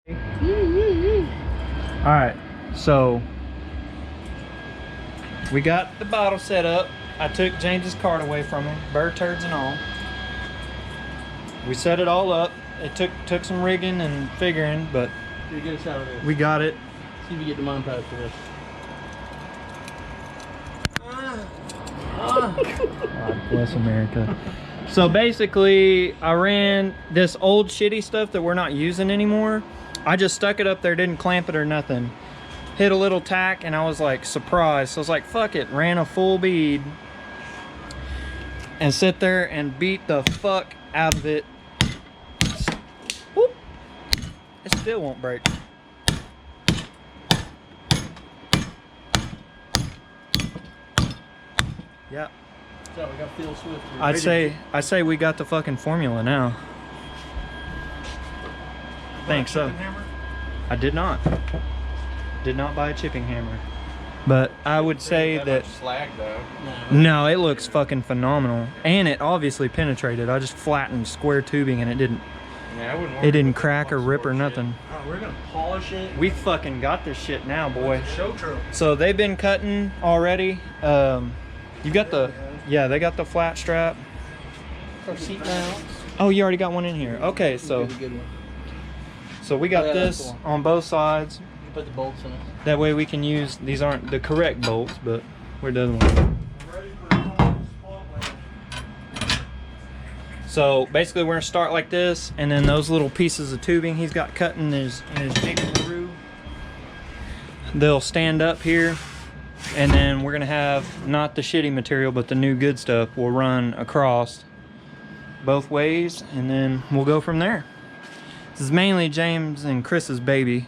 All right, so we got the bottle set up. I took James's cart away from him, bird turds and all. We set it all up. It took some rigging and figuring, but Here, get a shot of this. we got it. See if you get the mine pads for this. God bless America. So basically, I ran this old shitty stuff that we're not using anymore. I just stuck it up there, didn't clamp it or nothing. Hit a little tack, and I was like surprised. So I was like, fuck it, ran a full bead and sit there and beat the fuck out of it. Whoop. It still won't break. Yep. So we got Phil Swift. I'd say we got the fucking formula now. Think so. I did not buy a chipping hammer, but I would say that slag though. no, it looks fucking phenomenal, and it obviously penetrated. I just flattened square tubing and it didn't crack or rip or nothing. Oh, we're gonna polish it. We fucking got this shit now, boy. Show truck. So they've been cutting already. You got the, yeah, they got the flat strap. For seat mounts. Oh, you already got one in here. Okay, so we got this on both sides. You put the bolts in it. That way we can use, these aren't the correct bolts, but we're done with it. So basically we're gonna start like this, and then those little pieces of tubing he's got cut in his big screw, they'll stand up here, and then we're gonna have not the shitty material but the new good stuff will run across both ways, and then we'll go from there. This is mainly James and Chris's baby.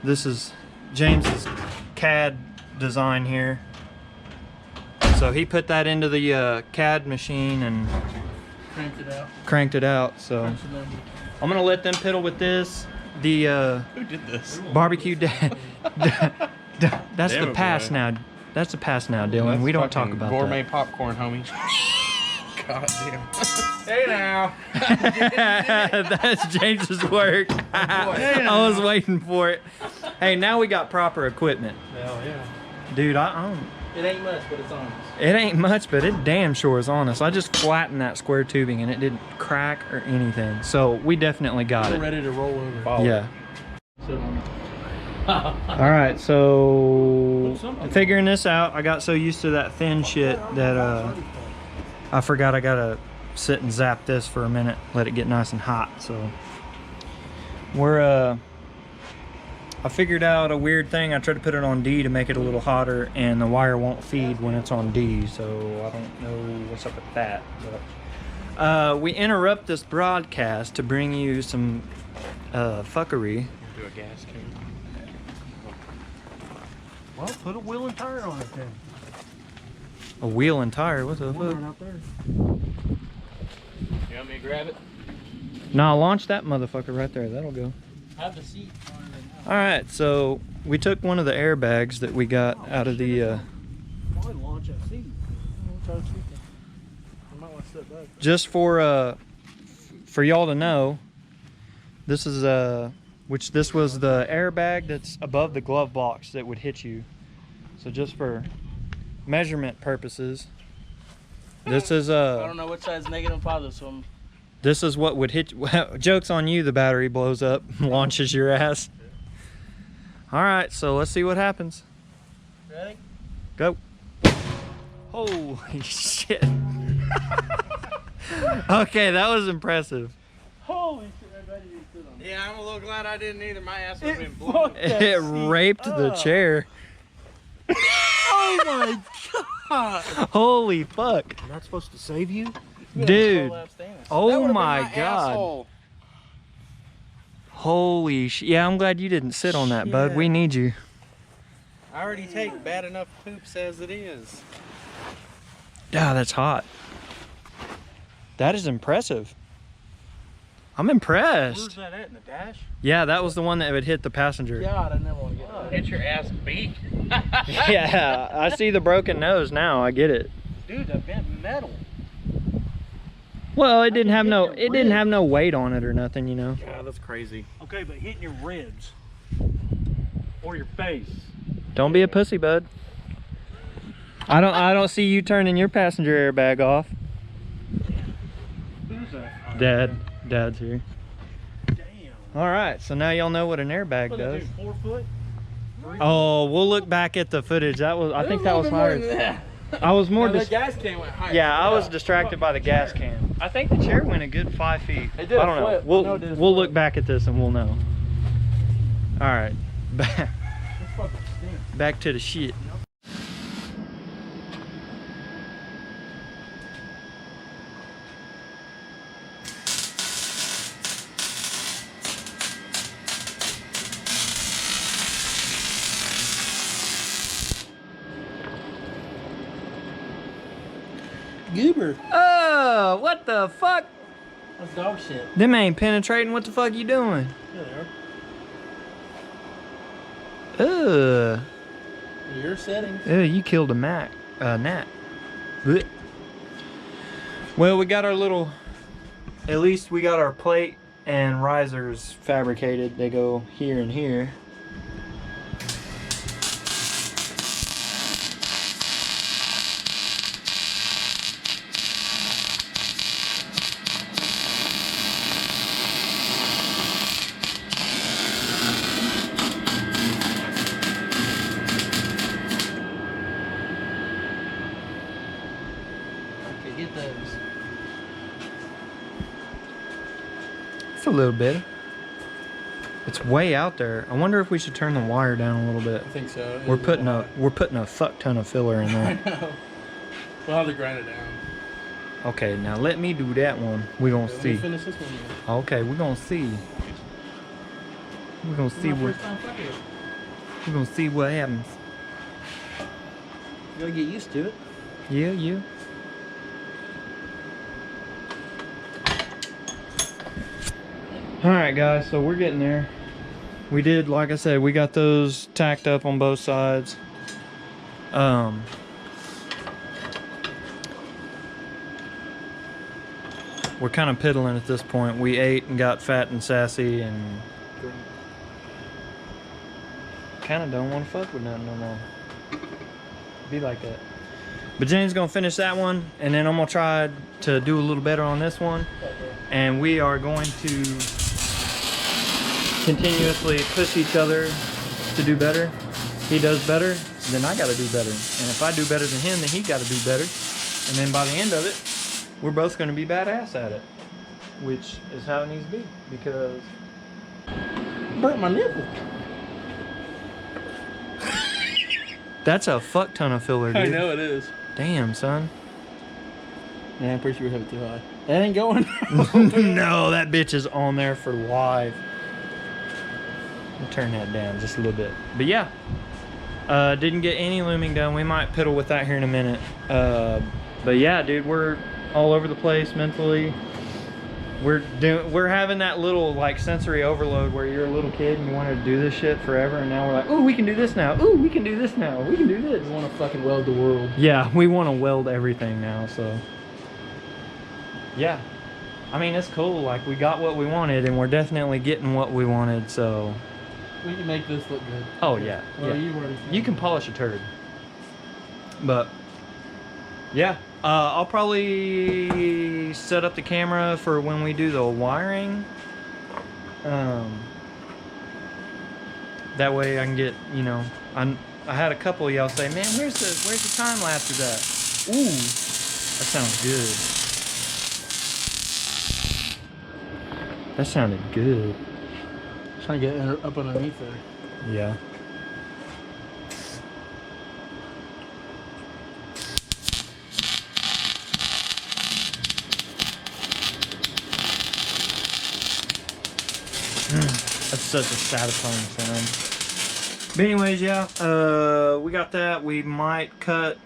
This is James's CAD design here. So he put that into the CAD machine and cranked it out. So I'm gonna let them piddle with this. The Who did this? barbecue dad. That's the past now. That's the past now, Dylan. That's we don't talk about gourmet popcorn, homie. God damn. Hey now. that. That's James's work. I was waiting for it. Hey, now we got proper equipment. Hell yeah. Dude, I don't. It ain't much, but it's honest. It ain't much, but it damn sure is honest. I just flattened that square tubing and it didn't crack or anything. So we definitely got We're it. ready to roll over. Yeah. Sit on it. All right, so figuring this out, I got so used to that thin shit that I forgot I gotta sit and zap this for a minute, let it get nice and hot. So we're I figured out a weird thing. I tried to put it on D to make it a little hotter, and the wire won't feed when it's on D, so I don't know what's up with that. But we interrupt this broadcast to bring you some fuckery. Do a gas can. Well, put a wheel and tire on it then. A wheel and tire, what the fuck? Out there. You want me to grab it? Nah, launch that motherfucker right there, that'll go. Have the seat on it now. Alright, so we took one of the airbags that we got out of the Probably launch that seat. Try to tweak it. You might want to step back. just for y'all to know, this is this was the airbag that's above the glove box that would hit you. So just for measurement purposes, this is I don't know which side's negative and positive, so I'm... This is what would hit. Well, joke's on you, the battery blows up, launches your ass. All right, so let's see what happens. Ready? Go. Holy shit. Okay, that was impressive. Holy shit, everybody didn't sit on it. Yeah, I'm a little glad I didn't either. My ass would have been blown. It raped the chair. Oh my god! Holy fuck. Am I supposed to save you? Dude. That Oh That would've my been god. asshole. Holy shit. Yeah, I'm glad you didn't sit on that, bud. We need you. I already take bad enough poops as it is. Yeah, that's hot. That is impressive. I'm impressed. Where's that at, in the dash? Yeah, that was the one that would hit the passenger. God, I never want to get that. Get your ass beat. Yeah, I see the broken nose now. I get it. Dude, that bent metal. Well, it didn't have no weight on it or nothing, you know. God, that's crazy. Okay, but hitting your ribs or your face. Don't be a pussy, bud. I don't see you turning your passenger airbag off. Who's that? Dad's here. Damn. All right, so now y'all know what an airbag What does. do, 4 foot? Oh, we'll look back at the footage. I think that was higher. I was more the gas can went higher. Yeah, I was distracted by the gas can. I think the chair went a good 5 feet. It did I don't know. flip. We'll look back at this and we'll know. All right, back to the shit. Goober. Oh, what the fuck? That's dog shit. Them ain't penetrating. What the fuck you doing? Yeah, they are. Ugh. Your settings. Ugh, you killed a gnat. Blech. Well, we got our little, at least we got our plate and risers fabricated. They go here and here. Get those. It's a little bit. It's way out there. I wonder if we should turn the wire down a little bit. I think so. We're putting a fuck ton of filler in I there. know. We'll have to grind it down. Okay, now let me do that one. We're gonna Let me see. finish this one. Okay, we're gonna see. We're gonna see what we're gonna see what happens. You gotta get used to it. Yeah, you. Alright guys, so we're getting there. We did, like I said, we got those tacked up on both sides. We're kind of piddling at this point. We ate and got fat and sassy and kind of don't want to fuck with nothing no more. Be like that. But Jane's gonna finish that one, and then I'm gonna try to do a little better on this one. And we are going to continuously push each other to do better. He does better, then I gotta do better. And if I do better than him, then he gotta do better. And then by the end of it, we're both gonna be badass at it. Which is how it needs to be, because Burnt my nipple. that's a fuck ton of filler, dude. I know it is. Damn, son. Yeah, I'm pretty sure we have it too high. That ain't going. No, that bitch is on there for live. I'll turn that down just a little bit. But yeah, didn't get any looming done. We might piddle with that here in a minute. But yeah, dude, we're all over the place mentally. We're having that little like sensory overload where you're a little kid and you wanted to do this shit forever, and now we're like, ooh, we can do this now. Ooh, we can do this now. We can do this. We want to fucking weld the world. Yeah, we want to weld everything now, so. Yeah. I mean, it's cool. Like, we got what we wanted, and we're definitely getting what we wanted, so. We can make this look good. Oh, yeah. Well, Yeah. you've already You can polish a turd. But, yeah. I'll probably set up the camera for when we do the wiring. That way I can get, you know, I had a couple of y'all say, man, where's the time lapse at? Ooh, that sounds good. That sounded good. Trying to get up underneath there. Yeah. That's such a satisfying sound. But anyways, yeah, we got that. We might cut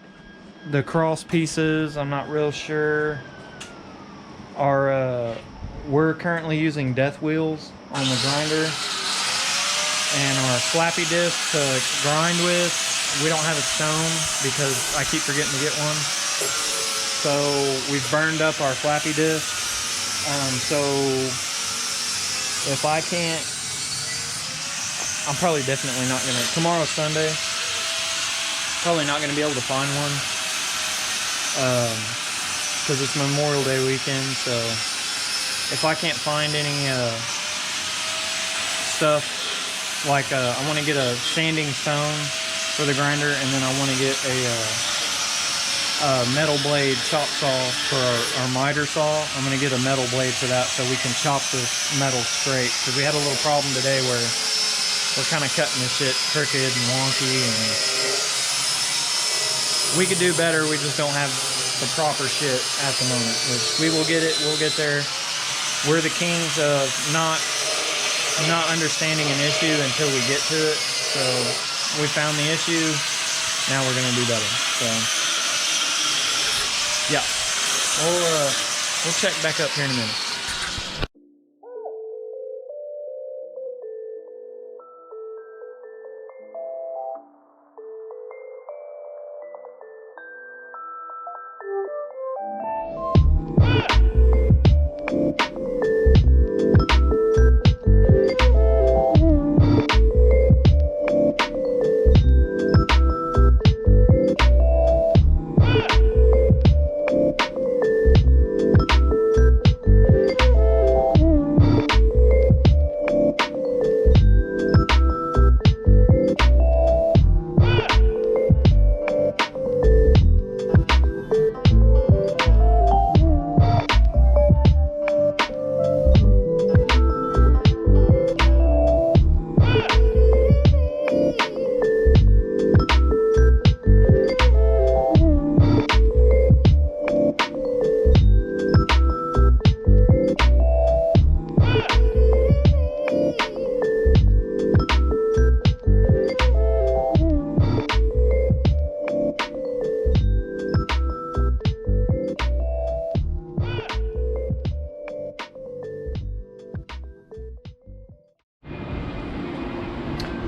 the cross pieces. I'm not real sure. We're currently using death wheels on the grinder, and our flappy disc to grind with. We don't have a stone because I keep forgetting to get one. So we've burned up our flappy disc. So if I can't I'm probably definitely not gonna, tomorrow's Sunday, probably not gonna be able to find one. Because it's Memorial Day weekend, so if I can't find any stuff, like I want to get a sanding stone for the grinder, and then I want to get a metal blade chop saw for our miter saw. I'm going to get a metal blade for that so we can chop this metal straight, because we had a little problem today where we're kind of cutting this shit crooked and wonky, and we could do better. We just don't have the proper shit at the moment, which we will get it. We'll get there. We're the kings of not understanding an issue until we get to it. So we found the issue. Now we're gonna do better. So yeah, we'll check back up here in a minute.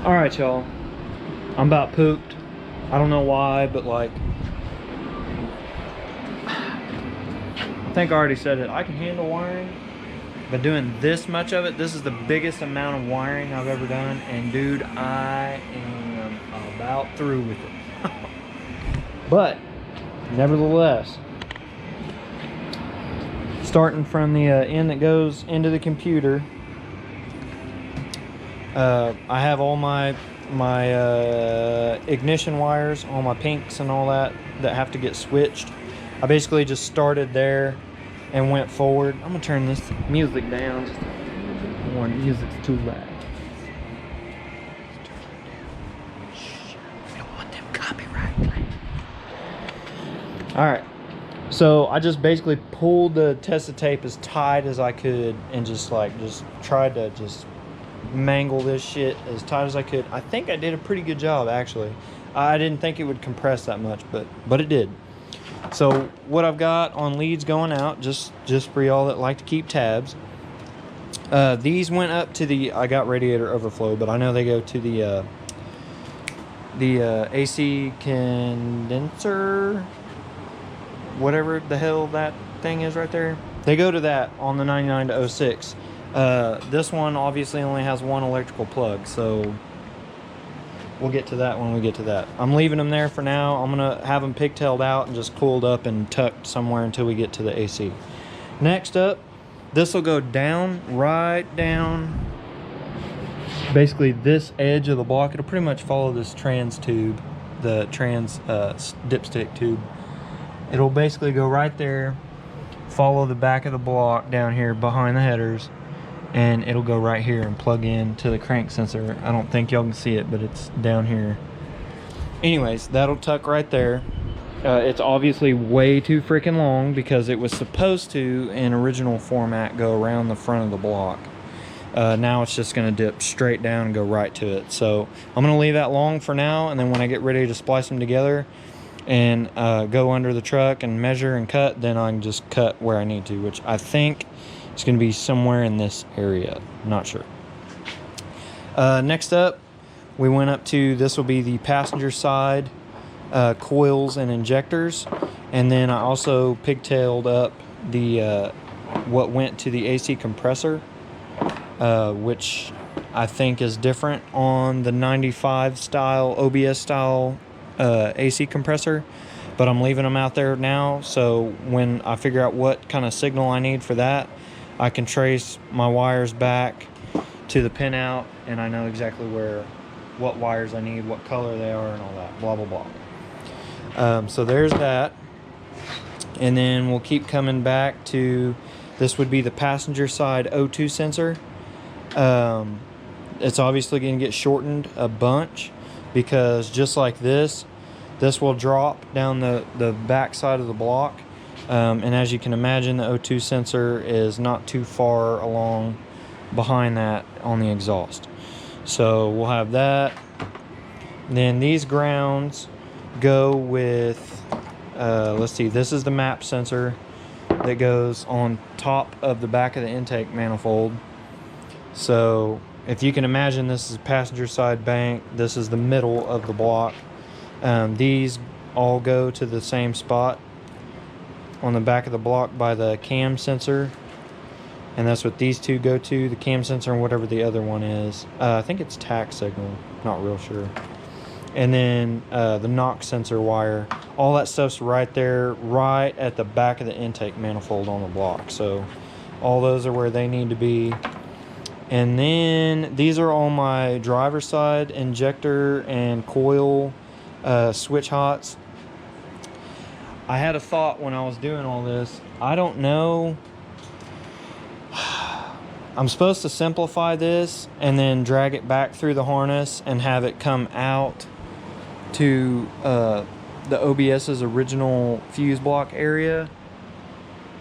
Alright, y'all. I'm about pooped. I don't know why, but like, I think I already said it. I can handle wiring, but doing this much of it, this is the biggest amount of wiring I've ever done, and dude, I am about through with it. But nevertheless, starting from the end that goes into the computer, I have all my ignition wires, all my pinks and all that have to get switched. I basically just started there and went forward. I'm gonna turn this music down. Music's too loud. We don't want them copyright claims. All right. So I just basically pulled the Tessa tape as tight as I could and just tried to just mangle this shit as tight as I could. I think I did a pretty good job, actually. I didn't think it would compress that much, but it did. So what I've got on leads going out, just for y'all that like to keep tabs, these went up to the, I got radiator overflow, but I know they go to the AC condenser, whatever the hell that thing is right there. They go to that on the 99 to 06. This one obviously only has one electrical plug, so we'll get to that when we get to that. I'm leaving them there for now. I'm gonna have them pigtailed out and just cooled up and tucked somewhere until we get to the AC. Next up, this will go down, right down, basically this edge of the block. It'll pretty much follow this trans tube, the trans dipstick tube. It'll basically go right there, follow the back of the block down here behind the headers, and it'll go right here and plug in to the crank sensor. I don't think y'all can see it, but it's down here. Anyways, that'll tuck right there. It's obviously way too freaking long because it was supposed to, in original format, go around the front of the block. Now it's just gonna dip straight down and go right to it. So I'm gonna leave that long for now, and then when I get ready to splice them together and go under the truck and measure and cut, then I can just cut where I need to, which I think it's going to be somewhere in this area. Not sure. Next up, we went up to, this will be the passenger side coils and injectors, and then I also pigtailed up the what went to the AC compressor, which I think is different on the 95 style, OBS style AC compressor, but I'm leaving them out there now, so when I figure out what kind of signal I need for that, I can trace my wires back to the pinout, and I know exactly what wires I need, what color they are, and all that, blah blah blah. So there's that, and then we'll keep coming back to, this would be the passenger side O2 sensor. It's obviously going to get shortened a bunch, because just like this will drop down the back side of the block, and as you can imagine, the O2 sensor is not too far along behind that on the exhaust. So we'll have that. Then these grounds go with, let's see, this is the map sensor that goes on top of the back of the intake manifold. So if you can imagine, this is passenger side bank, this is the middle of the block. These all go to the same spot on the back of the block by the cam sensor, and that's what these two go to, the cam sensor and whatever the other one is. I think it's tack signal, not real sure. And then the knock sensor wire, all that stuff's right there, right at the back of the intake manifold on the block. So all those are where they need to be. And then these are all my driver side injector and coil switch hots. I had a thought when I was doing all this. I don't know. I'm supposed to simplify this and then drag it back through the harness and have it come out to the OBS's original fuse block area.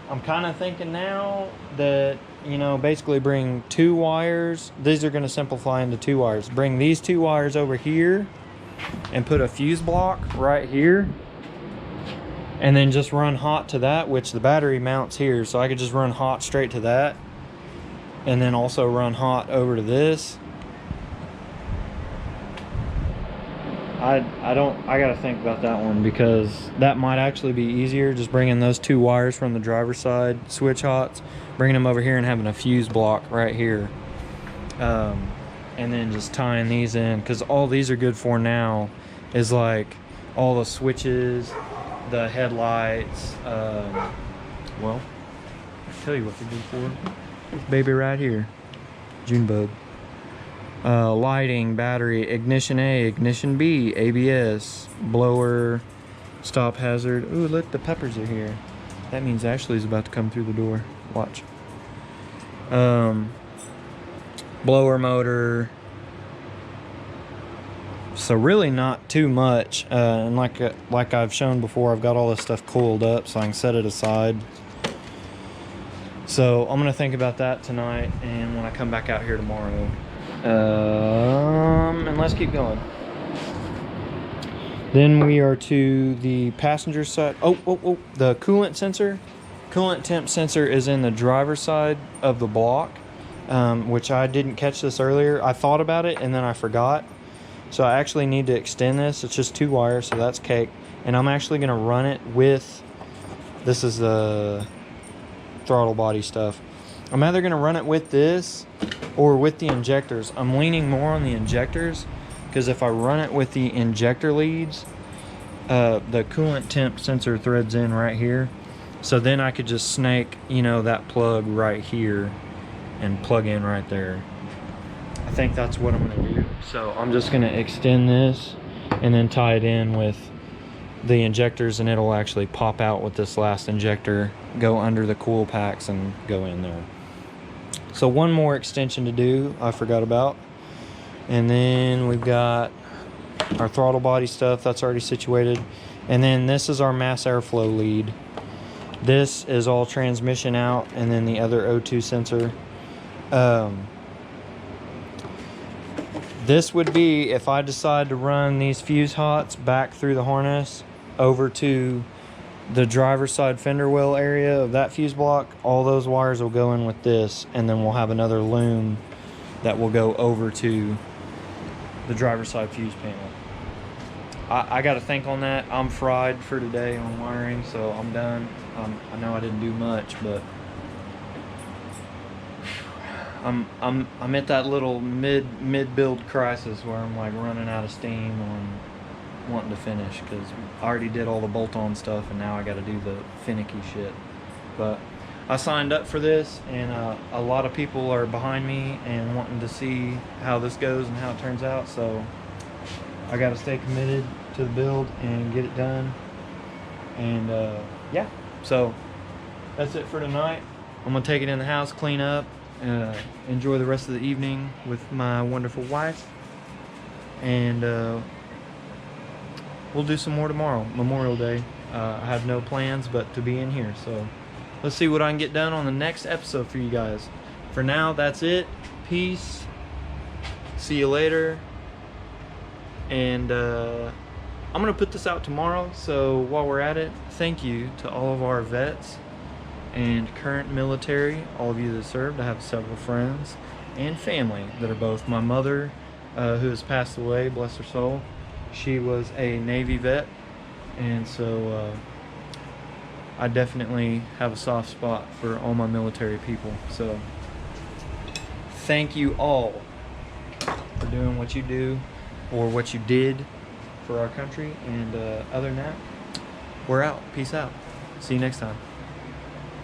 I'm kind of thinking now that, you know, basically bring 2 wires. These are going to simplify into 2 wires. Bring these 2 wires over here and put a fuse block right here, and then just run hot to that, which the battery mounts here, so I could just run hot straight to that, and then also run hot over to this. I gotta think about that one, because that might actually be easier, just bringing those 2 wires from the driver's side switch hots, bringing them over here and having a fuse block right here, and then just tying these in, because all these are good for now is like all the switches, the headlights, well, I'll tell you what they're good for. This baby right here, June bug. Lighting, battery, ignition A, ignition B, ABS, blower, stop hazard. Ooh, look, the peppers are here. That means Ashley's about to come through the door. Watch. Blower motor. So really not too much. And like I've shown before, I've got all this stuff coiled up so I can set it aside. So I'm gonna think about that tonight, and when I come back out here tomorrow. And let's keep going. Then we are to the passenger side. Oh, the coolant sensor. Coolant temp sensor is in the driver's side of the block, which I didn't catch this earlier. I thought about it and then I forgot. So I actually need to extend this. It's just 2 wires, so that's cake. And I'm actually gonna run it with, this is the throttle body stuff. I'm either gonna run it with this or with the injectors. I'm leaning more on the injectors, because if I run it with the injector leads, the coolant temp sensor threads in right here. So then I could just snake, you know, that plug right here and plug in right there. I think that's what I'm gonna do. So I'm just gonna extend this and then tie it in with the injectors, and it'll actually pop out with this last injector, go under the coil packs and go in there. So one more extension to do, I forgot about. And then we've got our throttle body stuff, that's already situated. And then this is our mass airflow lead. This is all transmission out, and then the other O2 sensor. This would be if I decide to run these fuse hots back through the harness over to the driver's side fender well area of that fuse block. All those wires will go in with this, and then we'll have another loom that will go over to the driver's side fuse panel. I got to think on that. I'm fried for today on wiring, so I'm done. I know I didn't do much, but I'm at that little mid build crisis where I'm like running out of steam on wanting to finish, because I already did all the bolt-on stuff and now I got to do the finicky shit. But I signed up for this, and a lot of people are behind me and wanting to see how this goes and how it turns out, so I got to stay committed to the build and get it done. And yeah, so that's it for tonight. I'm gonna take it in the house, clean up, enjoy the rest of the evening with my wonderful wife, and we'll do some more tomorrow, Memorial Day. I have no plans but to be in here, so let's see what I can get done on the next episode for you guys. For now, that's it. Peace. See you later. And I'm gonna put this out tomorrow, so while we're at it, thank you to all of our vets and current military, all of you that served. I have several friends and family that are both. My mother, who has passed away, bless her soul, she was a Navy vet, and so I definitely have a soft spot for all my military people. So thank you all for doing what you do, or what you did for our country. And other than that, we're out. Peace out. See you next time.